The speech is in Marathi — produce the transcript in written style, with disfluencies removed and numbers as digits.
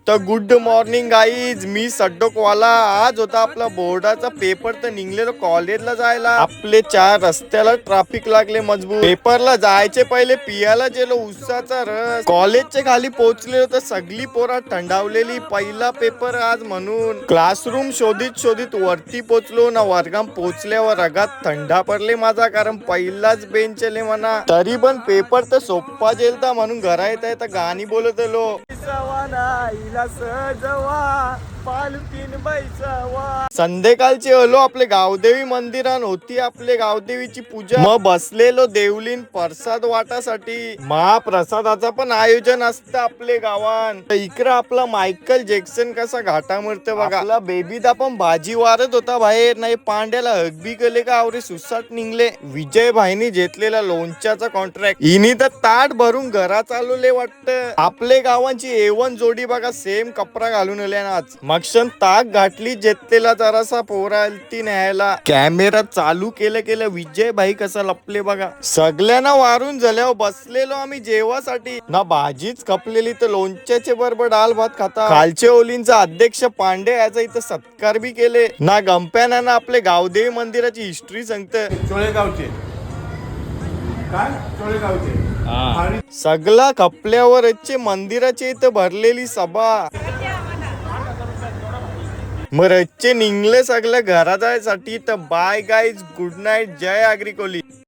तर गुड मॉर्निंग गाईज, मी सड्डोकवाला. आज होता आपला बोर्डाचा पेपर, तर निघलेलो कॉलेजला जायला. आपले 4 रस्त्याला ट्रॅफिक लागले मजबूत. पेपरला जायचे पहिले पियाला गेलो उसाचा रस. कॉलेजच्या खाली पोहोचलेलो तर सगळी पोरा थंडावलेली. पहिला पेपर आज म्हणून क्लासरूम शोधित शोधित वरती पोहोचलो ना. वर्गात पोहोचल्यावर रगात थंडा पडले माझा, कारण पहिलाच बेंच म्हणा. तरी पण पेपर तर सोप्पा जेलता म्हणून घरा येता गाणी बोलत आलो. संध्याकाळचे आलो आपले गावदेवी मंदिरात, होती आपले गावदेवीची पूजा. मग बसलेलो देवलीन प्रसाद वाटासाठी. महाप्रसादाचा पण आयोजन असतं आपले गावात. इकडे आपला मायकल जॅक्सन कसा घाटा मरते बघा. आपला बेबीदा पण भाजी वारत होता बाहेर. नाही पांड्याला हगबी केले का आवरे सुसाट निघले. विजय भाईनी घेतलेला लोणच्याचा कॉन्ट्रॅक्ट हिनी तर ताट भरून घरा चालवले वाटतं. आपले गावांची A1 जोडी बघा, सेम कपडा घालून आले ना आज. मग क्षण ताक घातली जेतलेला जरासा पोरालती न्यायला. कॅमेरा चालू केलं विजय भाई कसा लपले बघा. सगळ्यांना वारून झाल्यावर बसलेलो आम्ही जेवासाठी. ना भाजीच खपलेली तर लोणच्याचे बरोबर डाल भात खाता. खालचे ओलींचा अध्यक्ष पांडे याचा इथं सत्कार बी केले ना. गंप्याना ना आपले गावदेवी मंदिराची हिस्ट्री सांगतं. चोळेगावचे काय चोळेगावचे सगळा खपल्यावर मंदिराची इथं भरलेली सभा. मग रच्चे निघले सगळ्या घरा जायसाठी. तर बाय गाईज, गुड नाईट, जय आग्रिकोली.